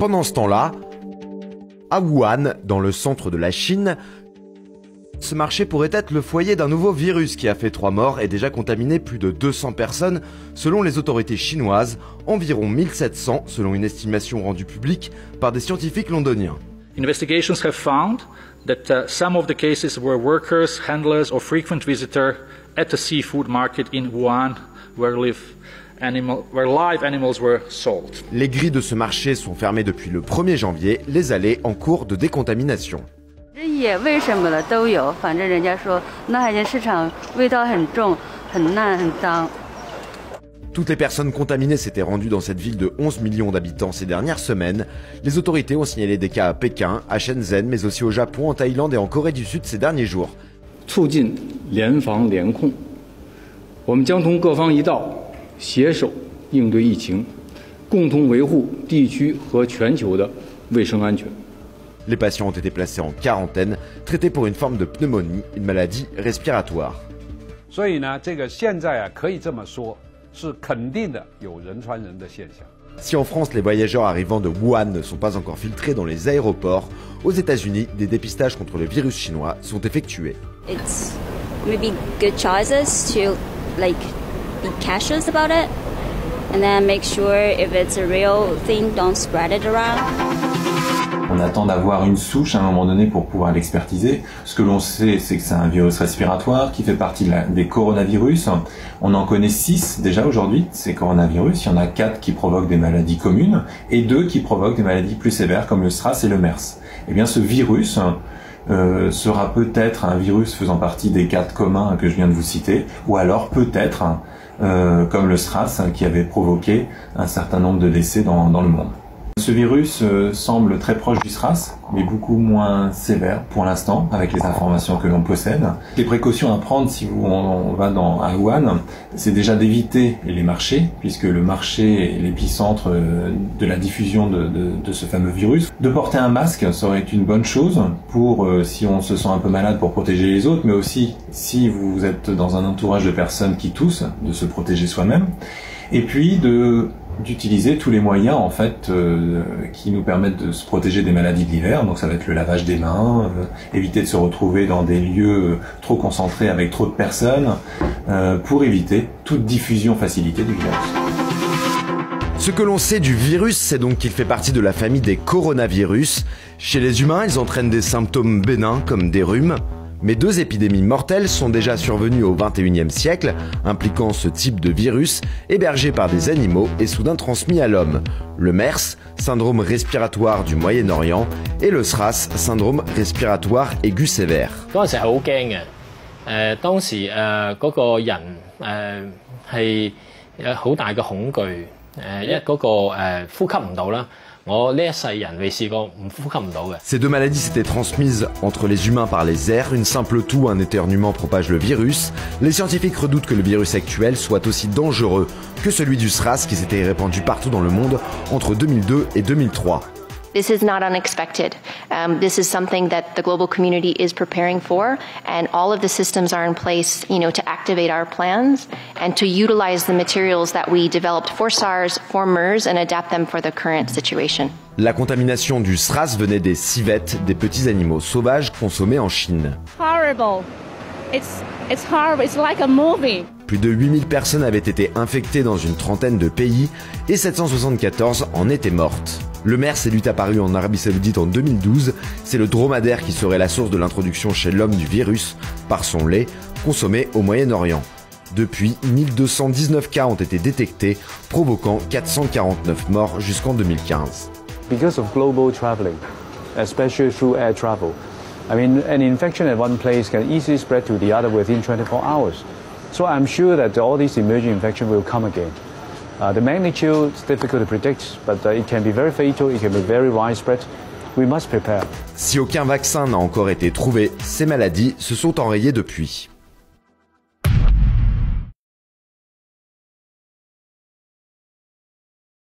Pendant ce temps-là, à Wuhan, dans le centre de la Chine, ce marché pourrait être le foyer d'un nouveau virus qui a fait 3 morts et déjà contaminé plus de 200 personnes selon les autorités chinoises, environ 1700 selon une estimation rendue publique par des scientifiques londoniens. Investigations have found that some of the cases were workers, handlers or frequent visitors at a seafood market in Wuhan where live animals were sold. Les grilles de ce marché sont fermées depuis le 1er janvier, les allées en cours de décontamination. Toutes les personnes contaminées s'étaient rendues dans cette ville de 11 millions d'habitants ces dernières semaines. Les autorités ont signalé des cas à Pékin, à Shenzhen, mais aussi au Japon, en Thaïlande et en Corée du Sud ces derniers jours. Les patients ont été placés en quarantaine, traités pour une forme de pneumonie, une maladie respiratoire. Si en France, les voyageurs arrivant de Wuhan ne sont pas encore filtrés dans les aéroports, aux États-Unis, des dépistages contre le virus chinois sont effectués. It's maybe good choices to be cautious about it and then make sure if it's a real thing, don't spread it around. On attend d'avoir une souche à un moment donné pour pouvoir l'expertiser. Ce que l'on sait, c'est que c'est un virus respiratoire qui fait partie des coronavirus. On en connaît 6 déjà aujourd'hui, ces coronavirus. Il y en a 4 qui provoquent des maladies communes et 2 qui provoquent des maladies plus sévères comme le SRAS et le MERS. Eh bien, ce virus sera peut-être un virus faisant partie des 4 communs que je viens de vous citer, ou alors peut-être comme le SRAS qui avait provoqué un certain nombre de décès dans le monde. Ce virus semble très proche du SRAS, mais beaucoup moins sévère pour l'instant, avec les informations que l'on possède. Les précautions à prendre si on va à Wuhan, c'est déjà d'éviter les marchés, puisque le marché est l'épicentre de la diffusion de ce fameux virus. De porter un masque serait une bonne chose pour, si on se sent un peu malade, pour protéger les autres, mais aussi si vous êtes dans un entourage de personnes qui toussent, de se protéger soi-même. Et puis d'utiliser tous les moyens en fait qui nous permettent de se protéger des maladies de l'hiver. Donc ça va être le lavage des mains, éviter de se retrouver dans des lieux trop concentrés avec trop de personnes, pour éviter toute diffusion facilitée du virus. Ce que l'on sait du virus, c'est donc qu'il fait partie de la famille des coronavirus. Chez les humains, ils entraînent des symptômes bénins comme des rhumes. Mais 2 épidémies mortelles sont déjà survenues au XXIe siècle, impliquant ce type de virus, hébergé par des animaux et soudain transmis à l'homme. Le MERS, syndrome respiratoire du Moyen-Orient, et le SRAS, syndrome respiratoire aigu sévère. Ces 2 maladies s'étaient transmises entre les humains par les airs, une simple toux, un éternuement propage le virus. Les scientifiques redoutent que le virus actuel soit aussi dangereux que celui du SRAS qui s'était répandu partout dans le monde entre 2002 et 2003. This is not unexpected. This is something that the global community is preparing for, and all of the systems are in place, to activate our plans and to utilize the materials that we developed for SARS, for MERS, and adapt them for the current situation. La contamination du SRAS venait des civettes, des petits animaux sauvages consommés en Chine. Horrible. It's horrible. It's like a movie. Plus de 8000 personnes avaient été infectées dans une trentaine de pays et 774 en étaient mortes. Le MERS est lui apparu en Arabie Saoudite en 2012. C'est le dromadaire qui serait la source de l'introduction chez l'homme du virus par son lait consommé au Moyen-Orient. Depuis, 1219 cas ont été détectés, provoquant 449 morts jusqu'en 2015. Because of global traveling, especially through air travel, an infection at one place can easily spread to the other within 24 hours. So I'm sure that all these emerging infections will come again. The magnitude is difficult to predict, but it can be very fatal, it can be very widespread. We must prepare. Si aucun vaccin n'a encore été trouvé, ces maladies se sont enrayées depuis.